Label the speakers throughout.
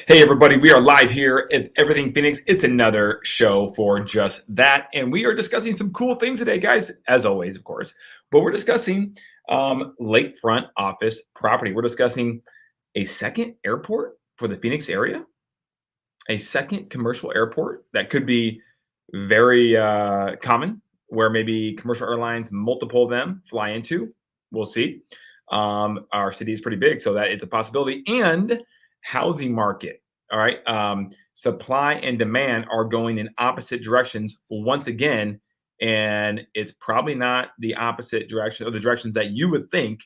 Speaker 1: Hey, everybody, we are live here at Everything Phoenix. It's another show for just that. And we are discussing some cool things today, guys, as always, of course. But we're discussing lakefront office property. We're discussing a second airport for the Phoenix area, a second commercial airport that could be very common, where maybe commercial airlines, multiple of them fly into. We'll see. Our city is pretty big, so that is a possibility. And housing market. All right. Supply and demand are going in opposite directions once again. And it's probably not the opposite direction or the directions that you would think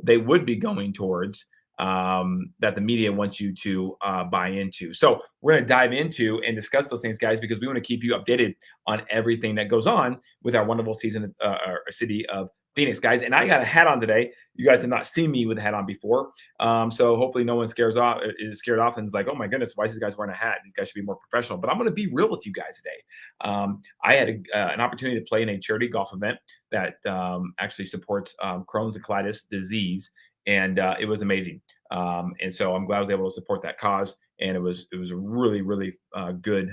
Speaker 1: they would be going towards, that the media wants you to buy into. So we're going to dive into and discuss those things, guys, because we want to keep you updated on everything that goes on with our wonderful our city of Phoenix, guys. And I got a hat on today. You guys have not seen me with a hat on before, so hopefully no one is scared off and is like, "Oh my goodness, why is these guys wearing a hat? These guys should be more professional." But I'm going to be real with you guys today. I had an opportunity to play in a charity golf event that actually supports Crohn's and colitis disease, and it was amazing. And so I'm glad I was able to support that cause, and it was a really good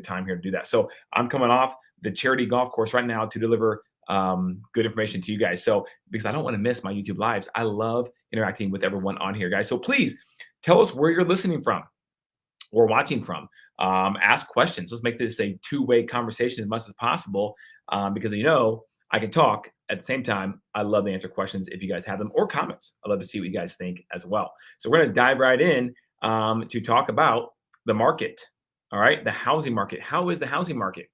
Speaker 1: time here to do that. So I'm coming off the charity golf course right now to deliver good information to you guys. So because I don't want to miss my YouTube lives, I love interacting with everyone on here, guys. So please tell us where you're listening from or watching from. Ask questions. Let's make this a two-way conversation as much as possible, because I can talk at the same time. I love to answer questions if you guys have them or comments. I love to see what you guys think as well. So we're going to dive right in to talk about the market. All right, the housing market. How is the housing market?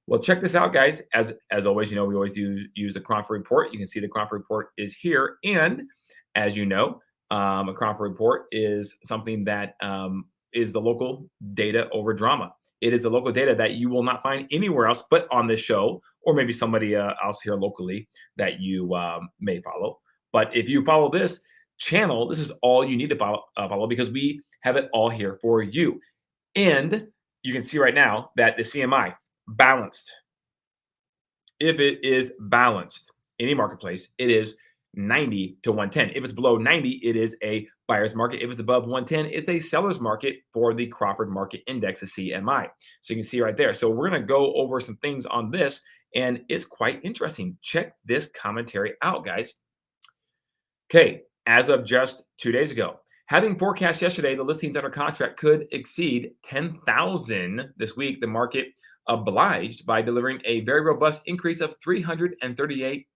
Speaker 1: Well, check this out, guys. As always, we always use the Cromford Report. You can see the Cromford Report is here, and as you know, a Cromford Report is something that is the local data over drama. It is the local data that you will not find anywhere else but on this show, or maybe somebody else here locally that you may follow. But if you follow this channel, this is all you need to follow because we have it all here for you. And you can see right now that the CMI balanced. If it is balanced, any marketplace, it is 90 to 110. If it's below 90, it is a buyer's market. If it's above 110, it's a seller's market for the Crawford Market Index, the CMI. So you can see right there. So we're going to go over some things on this, and it's quite interesting. Check this commentary out, guys. Okay, as of just 2 days ago, having forecast yesterday, the listings under contract could exceed 10,000 this week. The market obliged by delivering a very robust increase of 338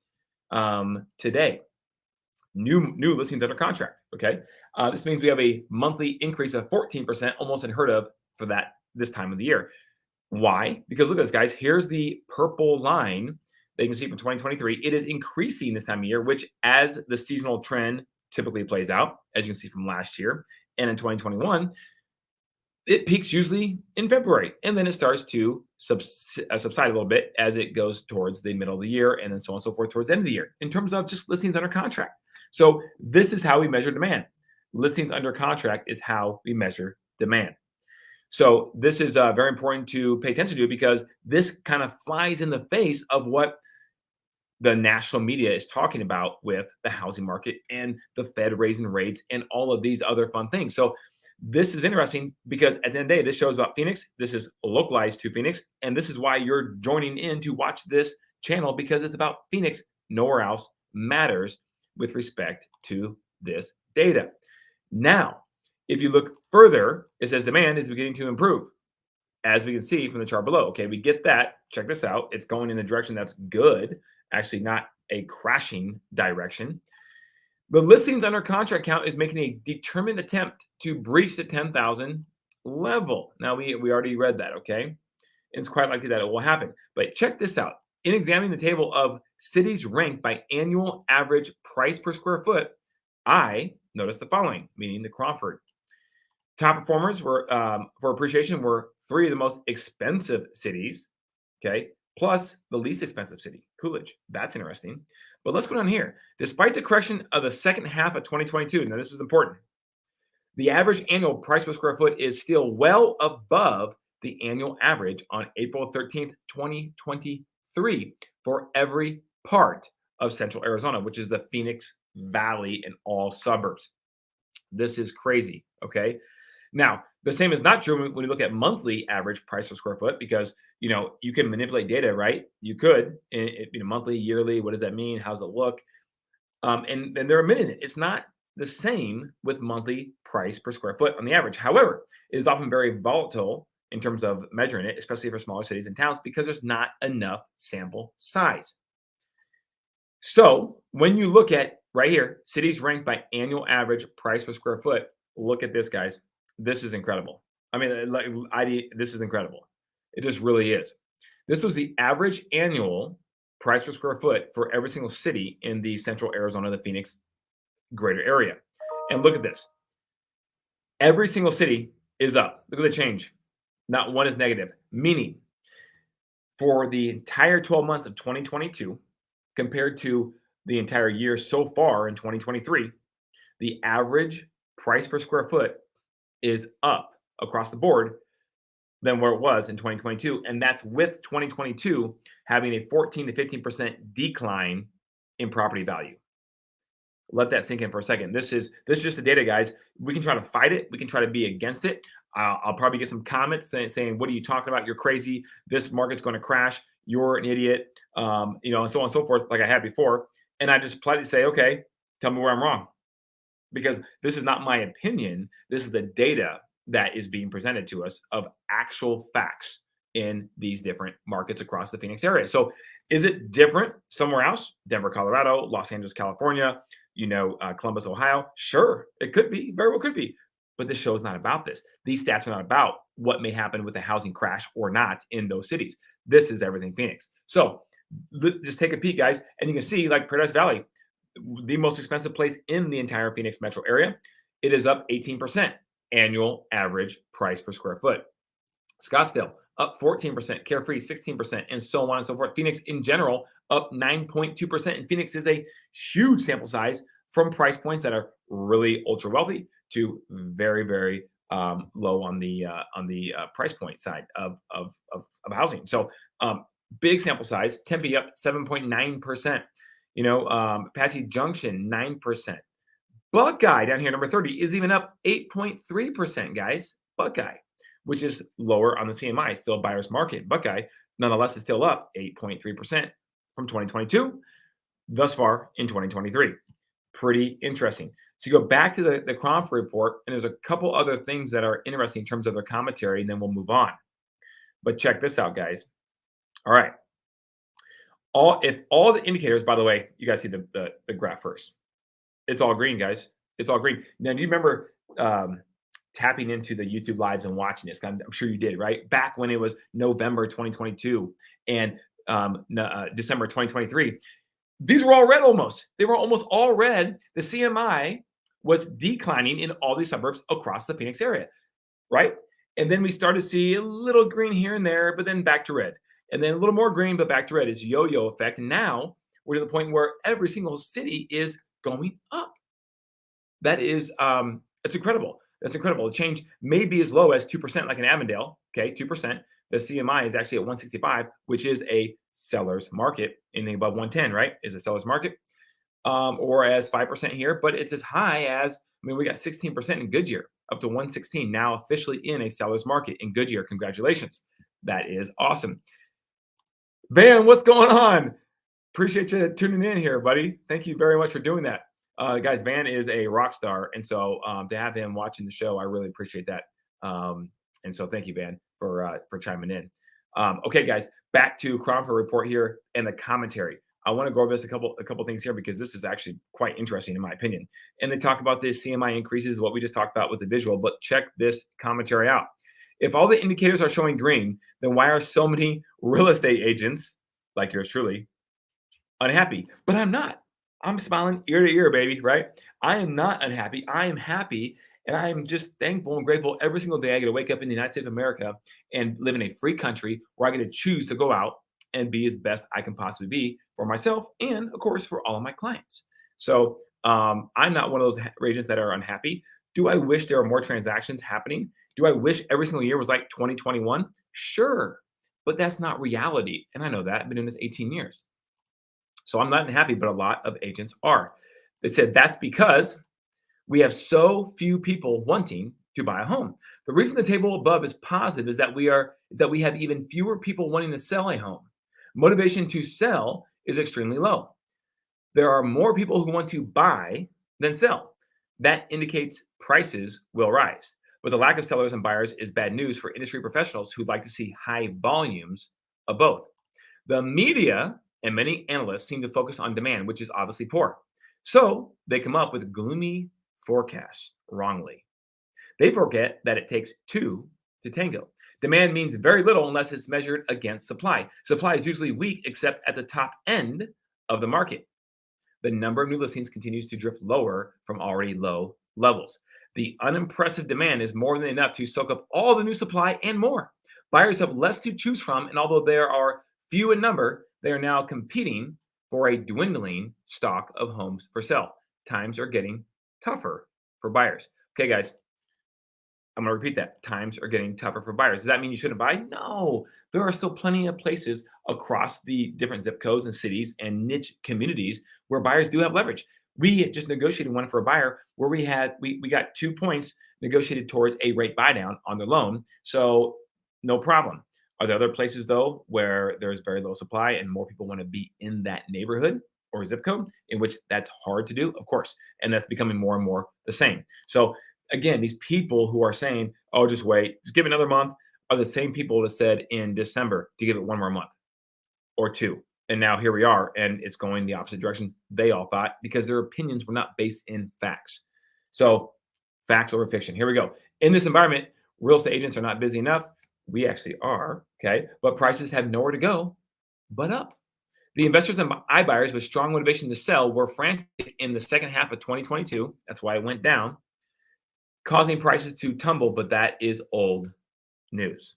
Speaker 1: today. New listings under contract. Okay, this means we have a monthly increase of 14%, almost unheard of for this time of the year. Why? Because look at this, guys. Here's the purple line that you can see from 2023. It is increasing this time of year, which, as the seasonal trend typically plays out, as you can see from last year and in 2021, it peaks usually in February, and then it starts to subside a little bit as it goes towards the middle of the year, and then so on and so forth towards the end of the year in terms of just listings under contract. So this is how we measure demand. Listings under contract is how we measure demand. So this is very important to pay attention to because this kind of flies in the face of what the national media is talking about with the housing market and the Fed raising rates and all of these other fun things. So this is interesting because at the end of the day, this show is about Phoenix. This is localized to Phoenix. And this is why you're joining in to watch this channel, because it's about Phoenix. Nowhere else matters with respect to this data. Now, if you look further, it says demand is beginning to improve, as we can see from the chart below. Okay, we get that. Check this out. It's going in the direction that's good, actually not a crashing direction. The listings under contract count is making a determined attempt to breach the 10,000 level. Now, we already read that, okay? It's quite likely that it will happen. But check this out. In examining the table of cities ranked by annual average price per square foot, I noticed the following, meaning the Cromford. Top performers were for appreciation were 3 of the most expensive cities, okay, plus the least expensive city, Coolidge. That's interesting. But let's go down here. Despite the correction of the second half of 2022, now this is important, the average annual price per square foot is still well above the annual average on April 13th, 2023 for every part of Central Arizona, which is the Phoenix Valley and all suburbs. This is crazy, okay? Now, the same is not true when you look at monthly average price per square foot because you can manipulate data, right? You could, monthly, yearly. What does that mean? How does it look? And they're admitting it. It's not the same with monthly price per square foot on the average. However, it is often very volatile in terms of measuring it, especially for smaller cities and towns, because there's not enough sample size. So when you look at right here, cities ranked by annual average price per square foot, look at this, guys. This is incredible. I mean, this is incredible. It just really is. This was the average annual price per square foot for every single city in the central Arizona, the Phoenix greater area. And look at this. Every single city is up. Look at the change. Not one is negative, meaning for the entire 12 months of 2022 compared to the entire year so far in 2023, the average price per square foot is up across the board than where it was in 2022. And that's with 2022 having a 14 to 15% decline in property value. Let that sink in for a second. This is just the data, guys. We can try to fight it. We can try to be against it. I'll probably get some comments saying, "What are you talking about? You're crazy. This market's going to crash. You're an idiot." And so on and so forth, like I had before. And I just politely say, "Okay, tell me where I'm wrong," because this is not my opinion. This is the data that is being presented to us of actual facts in these different markets across the Phoenix area. So, is it different somewhere else? Denver, Colorado, Los Angeles, California, Columbus, Ohio. Sure, it could be, very well could be. But this show is not about this. These stats are not about what may happen with a housing crash or not in those cities. This is everything Phoenix. So just take a peek, guys, and you can see like Paradise Valley, the most expensive place in the entire Phoenix metro area. It is up 18% annual average price per square foot. Scottsdale up 14%, Carefree 16%, and so on and so forth. Phoenix in general up 9.2%. And Phoenix is a huge sample size from price points that are really ultra wealthy to very, very low on the price point side of housing. So big sample size. Tempe up 7.9%. Apache Junction 9%. Buckeye down here, number 30, is even up 8.3%, guys. Buckeye, which is lower on the CMI, still a buyer's market. Buckeye, nonetheless, is still up 8.3% from 2022 thus far in 2023. Pretty interesting. So you go back to the Cromford Report, and there's a couple other things that are interesting in terms of their commentary, and then we'll move on. But check this out, guys. All right. If all the indicators, by the way, you guys see the graph first. It's all green, guys. It's all green. Now, do you remember tapping into the YouTube lives and watching this? I'm sure you did, right? Back when it was November 2022 and December 2023. These were all red almost. They were almost all red. The CMI was declining in all these suburbs across the Phoenix area, right? And then we started to see a little green here and there, but then back to red. And then a little more green, but back to red. It's yo-yo effect. And now we're to the point where every single city is going up. That is, it's incredible. That's incredible. The change may be as low as 2%, like in Avondale. Okay, 2%. The CMI is actually at 165, which is a seller's market. Anything above 110, right, is a seller's market. Or as 5% here, but it's as high as, we got 16% in Goodyear, up to 116, now officially in a seller's market in Goodyear. Congratulations. That is awesome. Van, what's going on? Appreciate you tuning in here, buddy. Thank you very much for doing that. Guys, Van is a rock star, and so to have him watching the show, I really appreciate that. And so thank you, Van, for chiming in. Okay, guys, back to Cromford Report here and the commentary. I want to go over this a couple things here because this is actually quite interesting in my opinion. And they talk about this CMI increases, what we just talked about with the visual, but check this commentary out. If all the indicators are showing green, then why are so many real estate agents, like yours truly, unhappy? But I'm not. I'm smiling ear to ear, baby, right? I am not unhappy. I am happy, and I am just thankful and grateful every single day I get to wake up in the United States of America and live in a free country where I get to choose to go out and be as best I can possibly be for myself and, of course, for all of my clients. So I'm not one of those agents that are unhappy. Do I wish there were more transactions happening? Do I wish every single year was like 2021? Sure, but that's not reality, and I know that. I've been doing this 18 years. So I'm not unhappy, but a lot of agents are. They said that's because we have so few people wanting to buy a home. The reason the table above is positive is that we have even fewer people wanting to sell a home. Motivation to sell is extremely low. There are more people who want to buy than sell. That indicates prices will rise. But the lack of sellers and buyers is bad news for industry professionals who like to see high volumes of both. The media and many analysts seem to focus on demand, which is obviously poor. So they come up with gloomy forecasts wrongly. They forget that it takes two to tango. Demand means very little unless it's measured against supply. Supply is usually weak except at the top end of the market. The number of new listings continues to drift lower from already low levels. The unimpressive demand is more than enough to soak up all the new supply and more. Buyers have less to choose from, and although there are few in number, they are now competing for a dwindling stock of homes for sale. Times are getting tougher for buyers. Okay, guys, I'm going to repeat that. Times are getting tougher for buyers. Does that mean you shouldn't buy? No. There are still plenty of places across the different zip codes and cities and niche communities where buyers do have leverage. We just negotiated one for a buyer where we got 2 points negotiated towards a rate buy down on the loan. So no problem. Are there other places though where there's very low supply and more people want to be in that neighborhood or zip code in which that's hard to do? Of course. And that's becoming more and more the same. So again, these people who are saying, "Oh, just wait, just give it another month," are the same people that said in December to give it one more month or two. And now here we are, and it's going the opposite direction they all thought because their opinions were not based in facts. So, facts over fiction. Here we go. In this environment, real estate agents are not busy enough. We actually are, okay? But prices have nowhere to go but up. The investors and iBuyers with strong motivation to sell were frantic in the second half of 2022. That's why it went down, causing prices to tumble, but that is old news.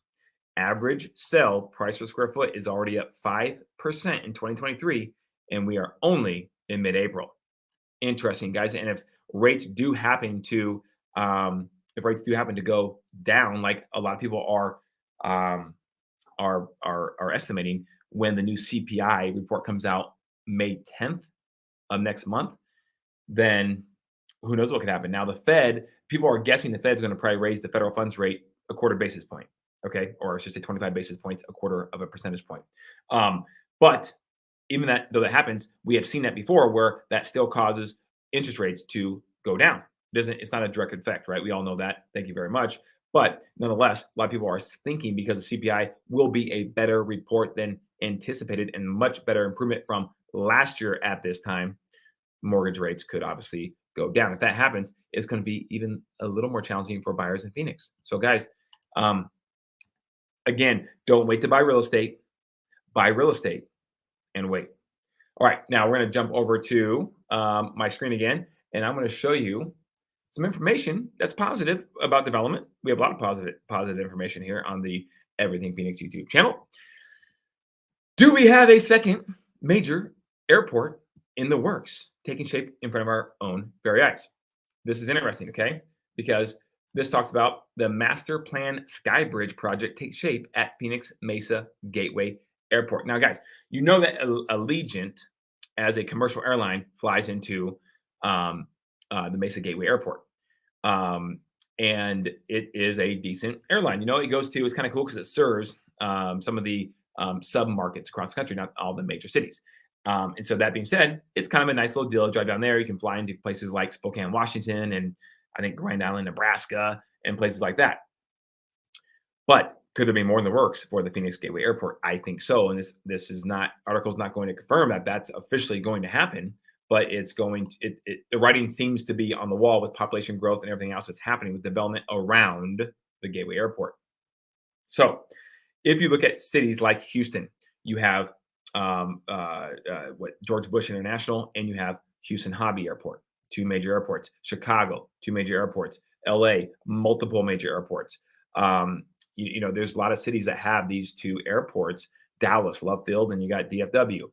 Speaker 1: Average sell price per square foot is already up 5% in 2023, and we are only in mid-April. Interesting, guys. And if rates do happen to go down, like a lot of people are estimating, when the new CPI report comes out May 10th of next month, then who knows what could happen. Now, the Fed, people are guessing the Fed's going to probably raise the federal funds rate a quarter basis point, okay? Or I should say 25 basis points, a quarter of a percentage point. But even though that happens, we have seen that before where that still causes interest rates to go down. It's not a direct effect, right? We all know that. Thank you very much. But nonetheless, a lot of people are thinking because the CPI will be a better report than anticipated and much better improvement from last year at this time, mortgage rates could obviously go down. If that happens, it's going to be even a little more challenging for buyers in Phoenix. So guys, again, don't wait to buy real estate. Buy real estate and wait. All right, now we're going to jump over to my screen again, and I'm going to show you some information that's positive about development. We have a lot of positive information here on the Everything Phoenix YouTube channel. Do we have a second major airport in the works, taking shape in front of our own very eyes? This is interesting, okay? Because this talks about the master plan SkyBridge project takes shape at Phoenix-Mesa Gateway Airport. Now, guys, you know that Allegiant, as a commercial airline, flies into the Mesa Gateway Airport. And it is a decent airline. You know, it goes to, it's kind of cool because it serves some of the sub-markets across the country, not all the major cities. And so that being said, it's kind of a nice little deal to drive down there. You can fly into places like Spokane, Washington, and I think Grand Island, Nebraska, and places like that. But could there be more in the works for the Phoenix Gateway Airport? I think so. And this is not, article's not going to confirm that that's officially going to happen, but it's going to, the writing seems to be on the wall with population growth and everything else that's happening with development around the Gateway Airport. So if you look at cities like Houston, you have George Bush International, and you have Houston Hobby Airport, two major airports. Chicago, two major airports. LA, multiple major airports. You know, there's a lot of cities that have these two airports. Dallas, Love Field, and you got DFW.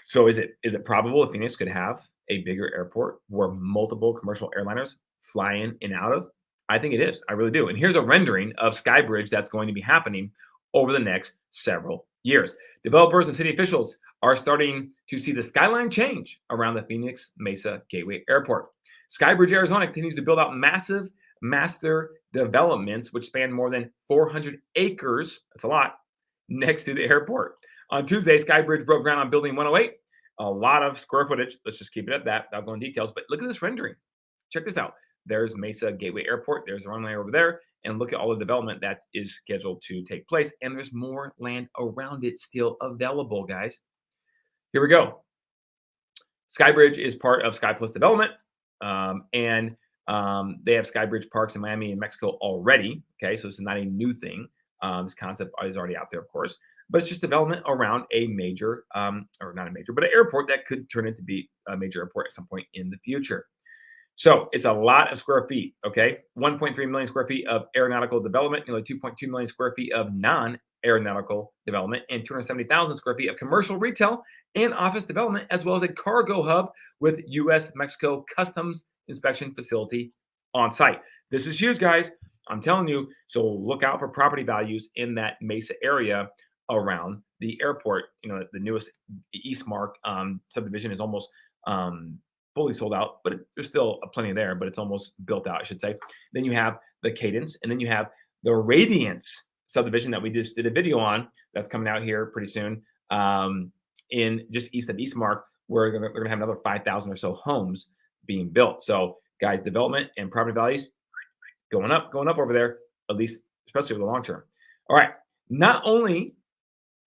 Speaker 1: So is it probable that Phoenix could have a bigger airport where multiple commercial airliners fly in and out of? I think it is. I really do. And here's a rendering of SkyBridge that's going to be happening over the next several years. Developers and city officials are starting to see the skyline change around the Phoenix-Mesa Gateway Airport. SkyBridge Arizona continues to build out massive master developments, which span more than 400 acres. That's a lot next to the airport. On Tuesday, SkyBridge broke ground on Building 108. A lot of square footage. Let's just keep it at that. I'll go in details. But look at this rendering. Check this out. There's Mesa Gateway Airport. There's the runway over there. And look at all the development that is scheduled to take place. And there's more land around it still available, guys. Here we go. SkyBridge is part of Sky Plus Development. And they have SkyBridge parks in Miami and Mexico already. Okay, so this is not a new thing. This concept is already out there, of course, but it's just development around a major, or not a major, but an airport that could turn into be a major airport at some point in the future. So it's a lot of square feet. Okay, 1.3 million square feet of aeronautical development, nearly 2.2 million square feet of non-aeronautical development, and 270,000 square feet of commercial, retail, and office development, as well as a cargo hub with U.S.-Mexico customs inspection facility on site. This is huge, guys. I'm telling you. So look out for property values in that Mesa area around the airport. You know, the newest Eastmark subdivision is almost fully sold out, but there's still plenty there, but it's almost built out, I should say. Then you have the Cadence, and then you have the Radiance subdivision that we just did a video on that's coming out here pretty soon, in just east of Eastmark, where they're going to have another 5,000 or so homes being built. So, guys, development and property values going up over there, at least, especially over the long term. All right. Not only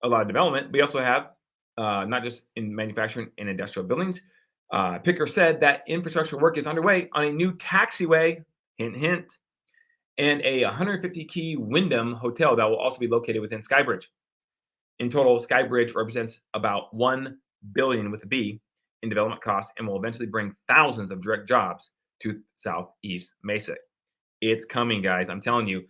Speaker 1: a lot of development, we also have not just in manufacturing and industrial buildings. Picker said that infrastructure work is underway on a new taxiway, hint, hint, and a 150-key Wyndham hotel that will also be located within SkyBridge. In total, SkyBridge represents about $1 billion with a B in development costs and will eventually bring thousands of direct jobs to Southeast Mesa. It's coming, guys. I'm telling you.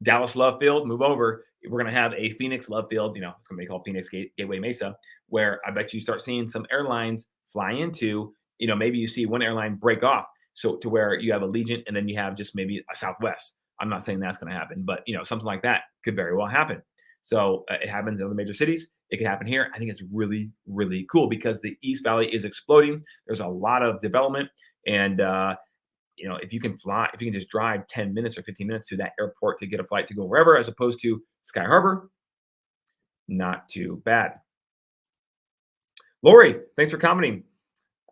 Speaker 1: Dallas Love Field, move over. We're going to have a Phoenix Love Field. You know, it's going to be called Phoenix Gateway Mesa, where I bet you start seeing some airlines fly into. You know, maybe you see one airline break off, so to where you have Allegiant and then you have just maybe a Southwest. I'm not saying that's going to happen, but you know, something like that could very well happen. So it happens in other major cities. It could happen here. I think it's really, really cool because the East Valley is exploding. There's a lot of development, and you know, if you can fly, if you can just drive 10 minutes or 15 minutes to that airport to get a flight to go wherever, as opposed to Sky Harbor, not too bad. Lori, thanks for commenting.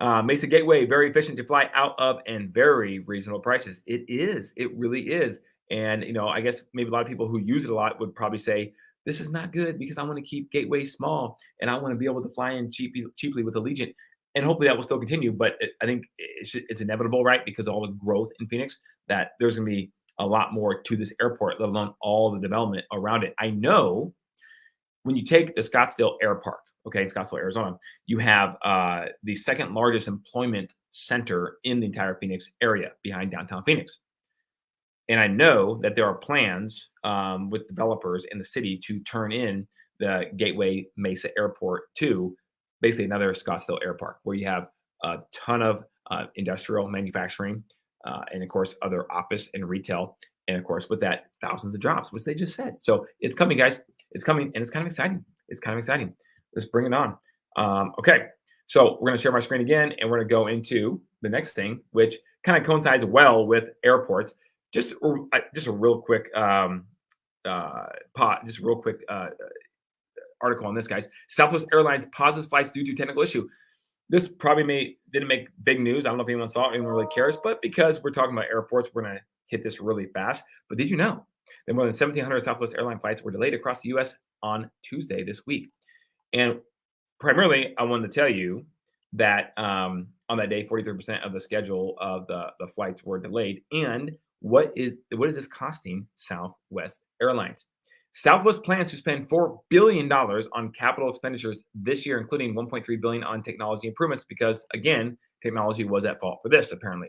Speaker 1: Mesa Gateway, very efficient to fly out of and very reasonable prices. It is. It really is. And, you know, I guess maybe a lot of people who use it a lot would probably say, this is not good because I want to keep Gateway small and I want to be able to fly in cheaply with Allegiant. And hopefully that will still continue. But I think it's inevitable, right? Because of all the growth in Phoenix, that there's going to be a lot more to this airport, let alone all the development around it. I know when you take the Scottsdale Air Park, okay, in Scottsdale, Arizona, you have the second largest employment center in the entire Phoenix area behind downtown Phoenix. And I know that there are plans with developers in the city to turn in the Gateway Mesa Airport to basically another Scottsdale Air Park, where you have a ton of industrial manufacturing and, of course, other office and retail. And, of course, with that, thousands of jobs, which they just said. So it's coming, guys. It's coming, and it's kind of exciting. It's kind of exciting. Let's bring it on. Okay, so we're going to share my screen again, and we're going to go into the next thing, which kind of coincides well with airports. Just a real quick article on this, guys. Southwest Airlines pauses flights due to technical issue. This probably didn't make big news. I don't know if anyone saw it, anyone really cares, but because we're talking about airports, we're going to hit this really fast. But did you know that more than 1,700 Southwest airline flights were delayed across the U.S. on Tuesday this week? And primarily, I wanted to tell you that on that day, 43% of the schedule of the flights were delayed. And what is this costing Southwest Airlines? Southwest plans to spend $4 billion on capital expenditures this year, including $1.3 billion on technology improvements, because, again, technology was at fault for this, apparently.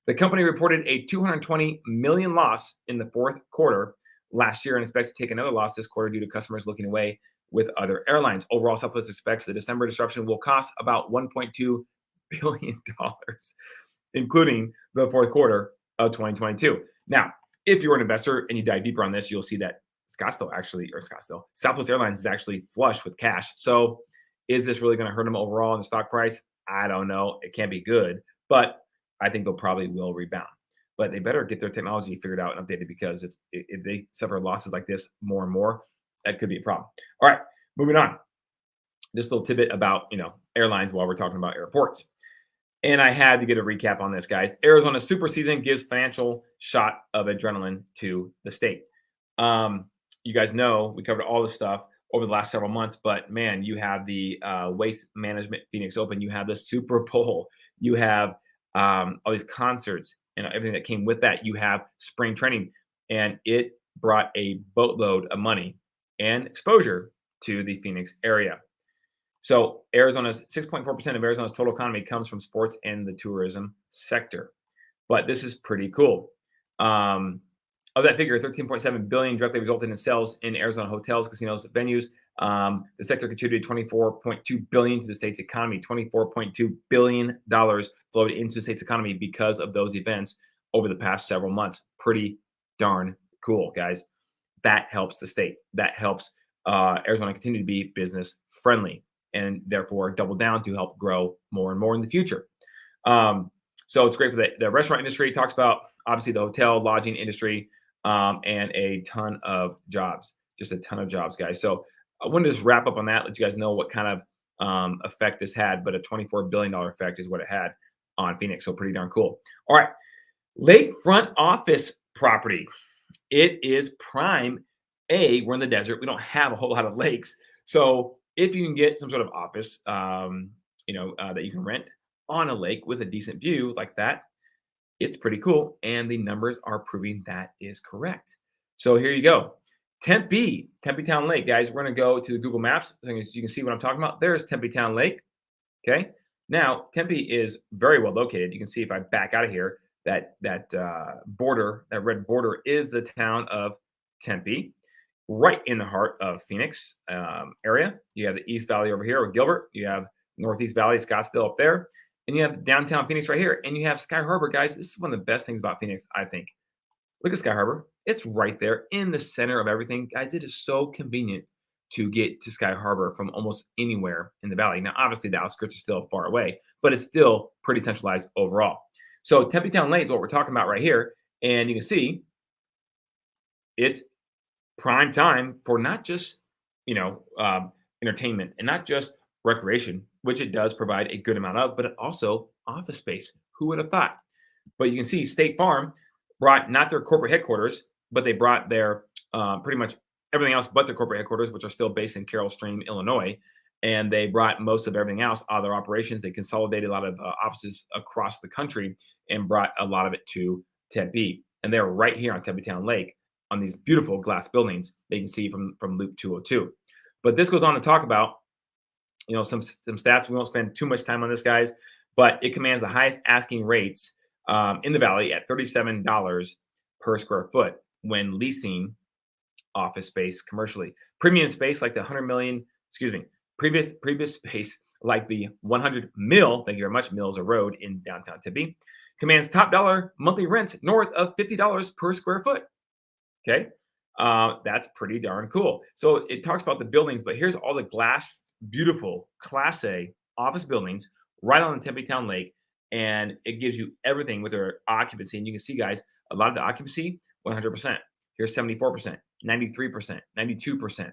Speaker 1: The company reported a $220 million loss in the fourth quarter last year and expects to take another loss this quarter due to customers looking away with other airlines. Overall, Southwest expects the December disruption will cost about $1.2 billion, including the fourth quarter of 2022. Now, if you're an investor and you dive deeper on this, you'll see that Southwest Airlines is actually flush with cash. So is this really going to hurt them overall in the stock price? I don't know. It can't be good, but I think they'll probably will rebound. but they better get their technology figured out and updated because if they suffer losses like this more and more, that could be a problem. All right, moving on. Just a little tidbit about airlines while we're talking about airports. And I had to get a recap on this, guys. Arizona's super season gives financial shot of adrenaline to the state. You guys know we covered all this stuff over the last several months, but man, you have the Waste Management Phoenix Open, you have the Super Bowl, you have all these concerts and everything that came with that. You have spring training, and it brought a boatload of money and exposure to the Phoenix area. So Arizona's 6.4% of Arizona's total economy comes from sports and the tourism sector. But this is pretty cool. Of that figure, 13.7 billion directly resulted in sales in Arizona hotels, casinos, venues. The sector contributed 24.2 billion to the state's economy. 24.2 billion dollars flowed into the state's economy because of those events over the past several months. Pretty darn cool, guys. That helps the state. That helps Arizona continue to be business friendly and therefore double down to help grow more and more in the future. So it's great for the restaurant industry. It talks about obviously the hotel, lodging industry, and a ton of jobs, just a ton of jobs, guys. So I wanted to just wrap up on that, let you guys know what kind of effect this had, but a $24 billion effect is what it had on Phoenix. So pretty darn cool. All right. Lakefront office property. It is prime. We're in the desert. We don't have a whole lot of lakes. So if you can get some sort of office, that you can rent on a lake with a decent view like that, it's pretty cool. And the numbers are proving that is correct. So here you go. Tempe Town Lake, guys. We're going to go to Google Maps so you can see what I'm talking about. There's Tempe Town Lake. Okay. Now, Tempe is very well located. You can see if I back out of here, that border, that red border is the town of Tempe, right in the heart of Phoenix area. You have the East Valley over here, or Gilbert. You have Northeast Valley, Scottsdale up there. And you have downtown Phoenix right here. And you have Sky Harbor, guys. This is one of the best things about Phoenix, I think. Look at Sky Harbor. It's right there in the center of everything. Guys, it is so convenient to get to Sky Harbor from almost anywhere in the valley. Now, obviously, the outskirts are still far away, but it's still pretty centralized overall. So Tempe Town Lake is what we're talking about right here. And you can see it's prime time for not just, entertainment and not just recreation, which it does provide a good amount of, but also office space. Who would have thought? But you can see State Farm brought not their corporate headquarters, but they brought their pretty much everything else but their corporate headquarters, which are still based in Carroll Stream, Illinois. And they brought most of everything else out of their operations. They consolidated a lot of offices across the country and brought a lot of it to Tempe. And they're right here on Tempe Town Lake on these beautiful glass buildings that you can see from Loop 202. But this goes on to talk about, some stats. We won't spend too much time on this, guys, but it commands the highest asking rates in the valley at $37 per square foot when leasing office space commercially. Premium space like the 100 million, previous space like the 100 mil, thank you very much, Mills Road in downtown Tempe, commands top dollar monthly rents north of $50 per square foot. Okay, that's pretty darn cool. So it talks about the buildings, but here's all the glass, beautiful Class A office buildings right on the Tempe Town Lake, and it gives you everything with their occupancy. And you can see, guys, a lot of the occupancy, 100%. Here's 74%, 93%, 92%,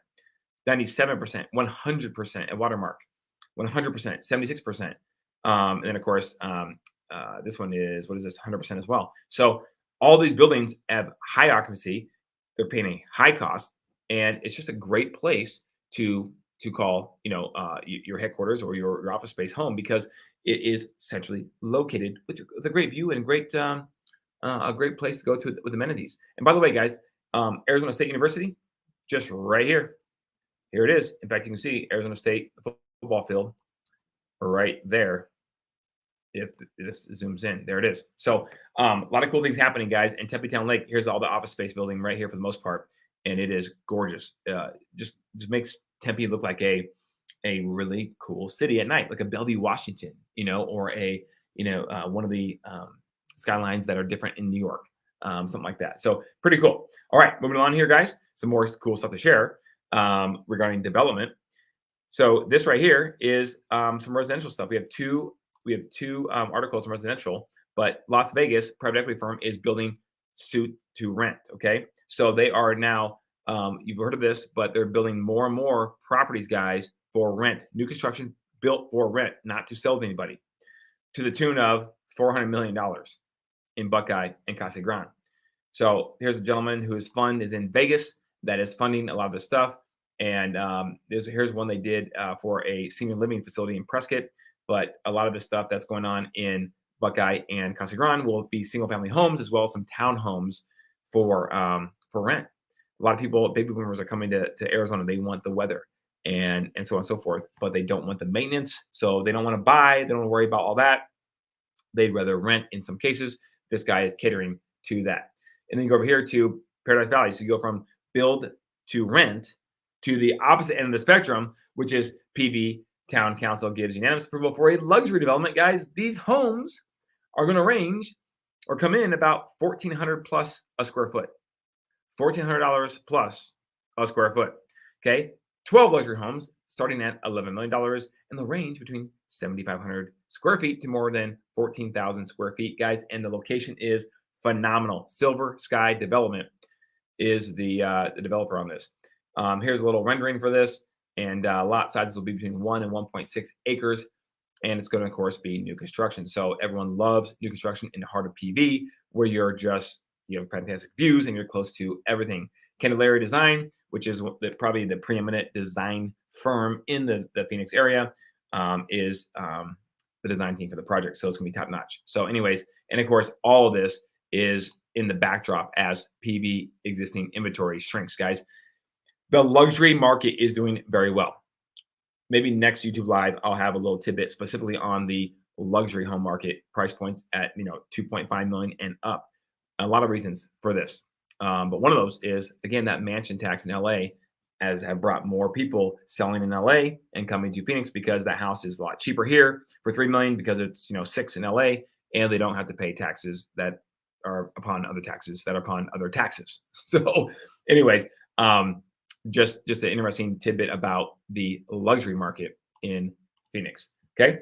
Speaker 1: 97%, 100% at Watermark, 100%, 76%. And then, of course, this one is, 100% as well. So all these buildings have high occupancy. They're paying a high cost, and it's just a great place to call, your headquarters or your office space home because it is centrally located with a great view and a great place to go to with amenities. And by the way, guys, Arizona State University, just right here. Here it is. In fact, you can see Arizona State football field right there. If this zooms in, there it is. So a lot of cool things happening, guys. And Tempe Town Lake, here's all the office space building right here for the most part, and it is gorgeous. Just makes Tempe look like a really cool city at night, like a Bellevue, Washington, or a one of the skylines that are different in New York, something like that. So pretty cool. All right, moving on here, guys. Some more cool stuff to share regarding development. So this right here is some residential stuff. We have two articles in residential. But Las Vegas private equity firm is building suit to rent. Okay, so they are now. You've heard of this, but they're building more and more properties, guys, for rent. New construction built for rent, not to sell to anybody, to the tune of $400 million in Buckeye and Casa Grande. So here's a gentleman whose fund is in Vegas that is funding a lot of this stuff. And here's one they did for a senior living facility in Prescott. But a lot of the stuff that's going on in Buckeye and Casa Grande will be single family homes as well as some townhomes for rent. A lot of people, baby boomers, are coming to Arizona. They want the weather and so on and so forth, but they don't want the maintenance. So they don't want to buy. They don't want to worry about all that. They'd rather rent in some cases. This guy is catering to that. And then you go over here to Paradise Valley. So you go from build to rent to the opposite end of the spectrum, which is PV. Town Council gives unanimous approval for a luxury development. Guys, these homes are going to range or come in about $1,400 plus a square foot. $1,400 plus a square foot. Okay. 12 luxury homes starting at $11 million, and the range between 7,500 square feet to more than 14,000 square feet, guys. And the location is phenomenal. Silver Sky Development is the developer on this. Here's a little rendering for this, and lot sizes will be between 1 and 1.6 acres, and it's going to, of course, be new construction. So everyone loves new construction in the heart of PV, where you have fantastic views and you're close to everything. Candelaria Design, which is probably the preeminent design firm in the Phoenix area, is the design team for the project. So it's going to be top notch. So anyways, and of course, all of this is in the backdrop as PV existing inventory shrinks, guys. The luxury market is doing very well. Maybe next YouTube Live, I'll have a little tidbit specifically on the luxury home market price points at 2.5 million and up. A lot of reasons for this. But one of those is, again, that mansion tax in LA have brought more people selling in LA and coming to Phoenix because that house is a lot cheaper here for 3 million because it's 6 in LA, and they don't have to pay taxes that are upon other taxes that are upon other taxes. So anyways, just an interesting tidbit about the luxury market in Phoenix. Okay.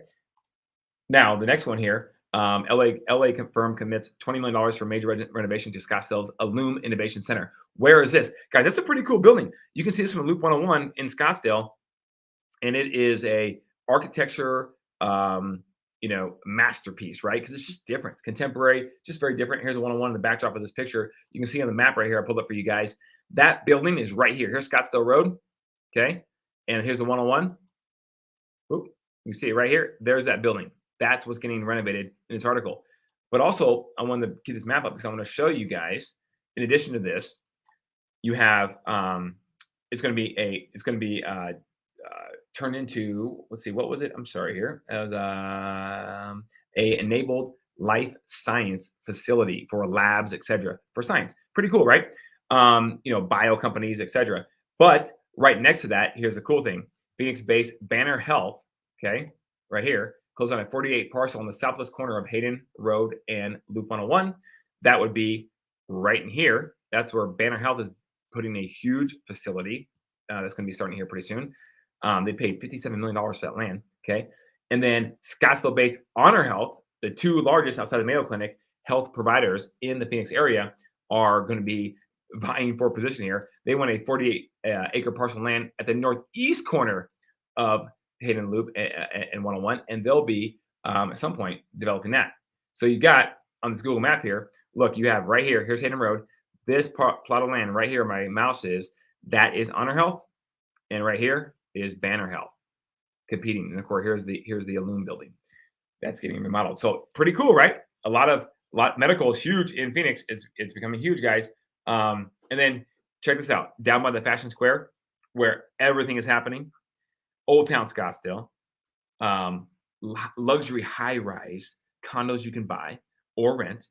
Speaker 1: Now the next one here, LA firm commits $20 million for major renovation to Scottsdale's Ilume Innovation Center. Where is this, guys? That's a pretty cool building. You can see this from Loop 101 in Scottsdale, and it is a architecture, masterpiece, right? Because it's just different, contemporary, just very different. Here's a 101 in the backdrop of this picture. You can see on the map right here. I pulled up for you guys. That building is right here. Here's Scottsdale Road. Okay. And here's the 101. Oop, you see it right here. There's that building. That's what's getting renovated in this article. But also, I want to keep this map up because I want to show you guys, in addition to this, you have it's going to be turned into, let's see, what was it? I'm sorry here. It was a enabled life science facility for labs, etc. for science. Pretty cool, right? Bio companies, etc. But right next to that, here's the cool thing: Phoenix-based Banner Health, okay, right here, closed on a 48 parcel on the southwest corner of Hayden Road and Loop 101. That would be right in here. That's where Banner Health is putting a huge facility that's going to be starting here pretty soon. They paid $57 million for that land. Okay. And then Scottsdale-based Honor Health, the two largest outside the Mayo Clinic health providers in the Phoenix area, are going to be vying for position here. They want a 48 acre parcel of land at the northeast corner of Hayden Loop and 101, and they'll be at some point developing that. So you got on this Google map here, look, you have right here, here's Hayden Road. This plot of land right here, my mouse is, that is Honor Health, and right here is Banner Health competing. And of course, here's the Ilume building that's getting remodeled. So pretty cool, right? A lot medical is huge in Phoenix. It's becoming huge, guys. And then check this out, down by the Fashion Square, where everything is happening, Old Town Scottsdale, luxury high-rise condos you can buy or rent.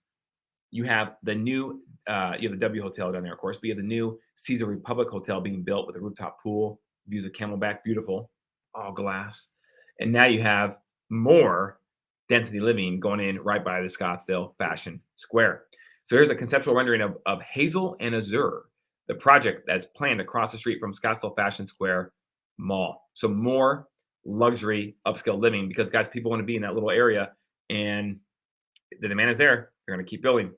Speaker 1: You have the new, you have the W Hotel down there, of course, but you have the new Caesar Republic Hotel being built with a rooftop pool, views of Camelback, beautiful, all glass. And now you have more density living going in right by the Scottsdale Fashion Square. So here's a conceptual rendering of Hazel and Azure, the project that's planned across the street from Scottsdale Fashion Square Mall. So more luxury upscale living because, guys, people want to be in that little area. And The demand is there. They're going to keep building.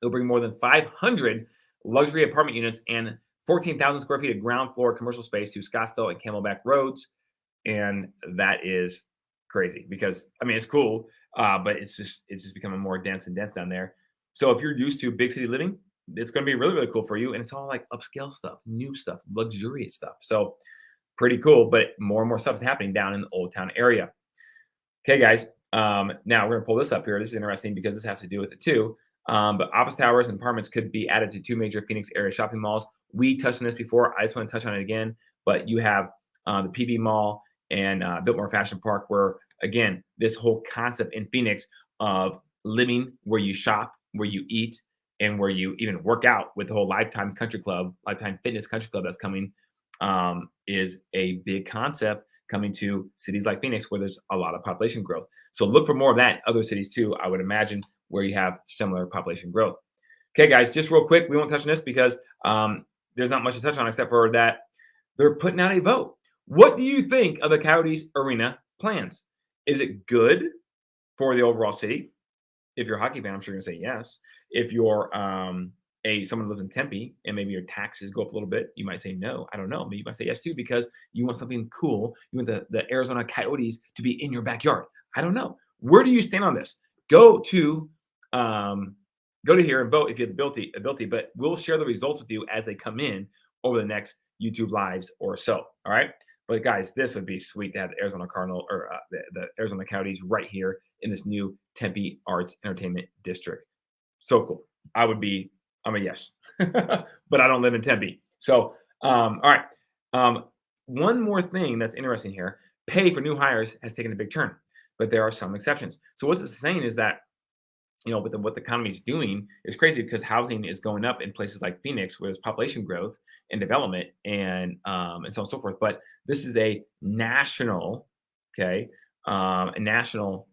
Speaker 1: It'll bring more than 500 luxury apartment units and 14,000 square feet of ground floor commercial space to Scottsdale and Camelback roads, and that is crazy because I mean it's cool, but it's just becoming more dense and dense down there. So if you're used to big city living, it's going to be really cool for you, and it's all like upscale stuff, new stuff, luxurious stuff. So pretty cool, but more and more stuff is happening down in the Old Town area. Okay, guys. Now we're gonna pull this up here. This is interesting because this has to do with it too. But office towers and apartments could be added to two major Phoenix area shopping malls. We touched on this before. I just want to touch on it again. But you have the PV Mall and Biltmore Fashion Park, where again, this whole concept in Phoenix of living where you shop, where you eat, and where you even work out with the whole Lifetime Country Club, Lifetime Fitness Country Club that's coming, is a big concept coming to cities like Phoenix where there's a lot of population growth. So look for more of that in other cities too, I would imagine, where you have similar population growth. Okay, guys, just real quick, we won't touch on this because there's not much to touch on except for that they're putting out a vote. What do you think of the Coyotes Arena plans? Is it good for the overall city? If you're a hockey fan, I'm sure you're gonna say yes. If you're someone who lives in Tempe and maybe your taxes go up a little bit, you might say no. I don't know. Maybe you might say yes too because you want something cool. You want the Arizona Coyotes to be in your backyard. I don't know. Where do you stand on this? Go to here and vote if you have the ability. But we'll share the results with you as they come in over the next YouTube lives or so. All right. But guys, this would be sweet to have the Arizona Cardinal or the Arizona Coyotes right here in this new Tempe Arts Entertainment District. So cool. I'm a yes, but I don't live in Tempe. So, all right. One more thing that's interesting here: pay for new hires has taken a big turn, but there are some exceptions. So, what this is saying is that with what the economy is doing is crazy because housing is going up in places like Phoenix, where there's population growth and development, and so on and so forth. But this is a national, okay, a national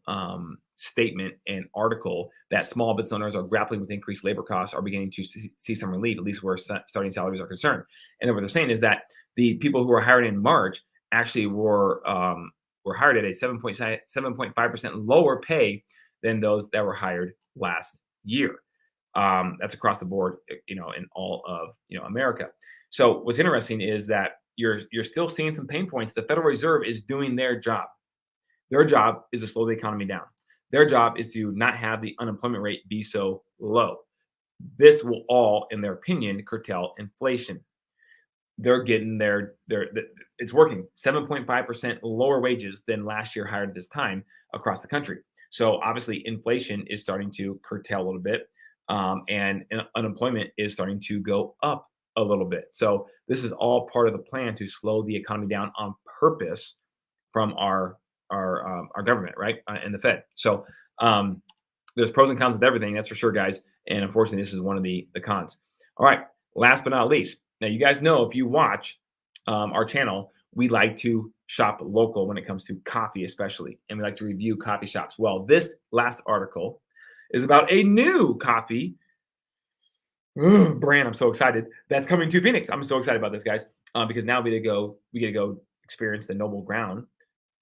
Speaker 1: statement and article that small business owners are grappling with increased labor costs, are beginning to see some relief, at least where starting salaries are concerned. And then what they're saying is that the people who were hired in March actually were hired at a 7.5% lower pay than those that were hired last year. That's across the board, in all of America. So what's interesting is that you're still seeing some pain points. The Federal Reserve is doing their job. Their job is to slow the economy down. Their job is to not have the unemployment rate be so low. This will all, in their opinion, curtail inflation. They're getting it's working. 7.5% lower wages than last year hired at this time across the country. So obviously inflation is starting to curtail a little bit, and unemployment is starting to go up a little bit. So this is all part of the plan to slow the economy down on purpose from our government, right, and the Fed. So there's pros and cons with everything, that's for sure, guys. And unfortunately, this is one of the cons. All right, last but not least. Now, you guys know if you watch our channel, we like to shop local when it comes to coffee, especially, and we like to review coffee shops. Well, this last article is about a new coffee brand. I'm so excited that's coming to Phoenix. I'm so excited about this, guys, because now we get to go experience the Noble Ground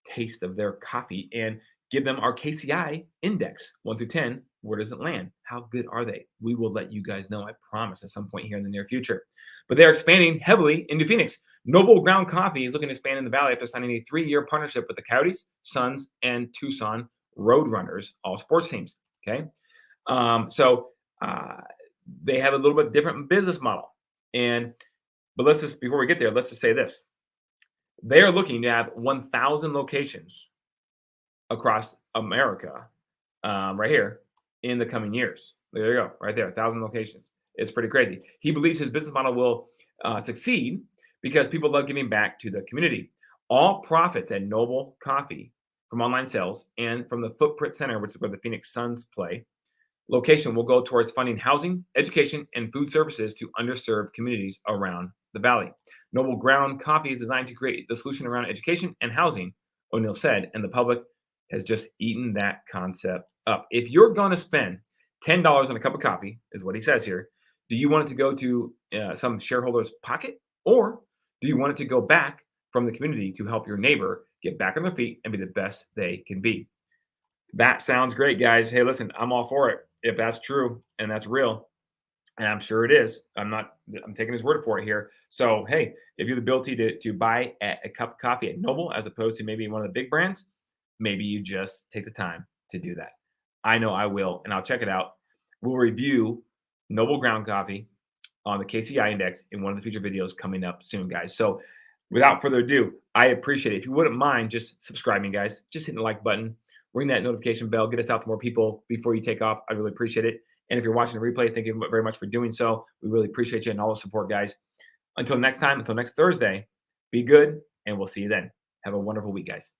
Speaker 1: taste of their coffee and give them our KCI index 1 through 10. Where does it land? How good are they? We will let you guys know, I promise, at some point here in the near future. But they're expanding heavily into Phoenix. Noble Ground Coffee is looking to expand in the Valley after signing a 3-year partnership with the Coyotes, Suns, and Tucson Roadrunners, all sports teams. Okay, so they have a little bit different business model. But before we get there, let's just say this: they are looking to have 1,000 locations across America, right here, in the coming years. There you go, right there, 1,000 locations. It's pretty crazy. He believes his business model will succeed because people love giving back to the community. All profits at Noble Coffee from online sales and from the Footprint Center, which is where the Phoenix Suns play, location will go towards funding housing, education, and food services to underserved communities around the valley. Noble Ground Coffee is designed to create the solution around education and housing, O'Neill said, and the public has just eaten that concept up. If you're going to spend $10 on a cup of coffee, is what he says here, do you want it to go to some shareholder's pocket, or do you want it to go back from the community to help your neighbor get back on their feet and be the best they can be? That sounds great, guys. Hey, listen, I'm all for it. If that's true and that's real, and I'm sure it is. I'm taking his word for it here. So, hey, if you have the ability to buy a cup of coffee at Noble as opposed to maybe one of the big brands, maybe you just take the time to do that. I know I will, and I'll check it out. We'll review Noble Ground Coffee on the KCI index in one of the future videos coming up soon, guys. So, without further ado, I appreciate it. If you wouldn't mind just subscribing, guys, just hitting the like button, ring that notification bell, get us out to more people before you take off. I really appreciate it. And if you're watching the replay, thank you very much for doing so. We really appreciate you and all the support, guys. Until next time, until next Thursday, be good, and we'll see you then. Have a wonderful week, guys.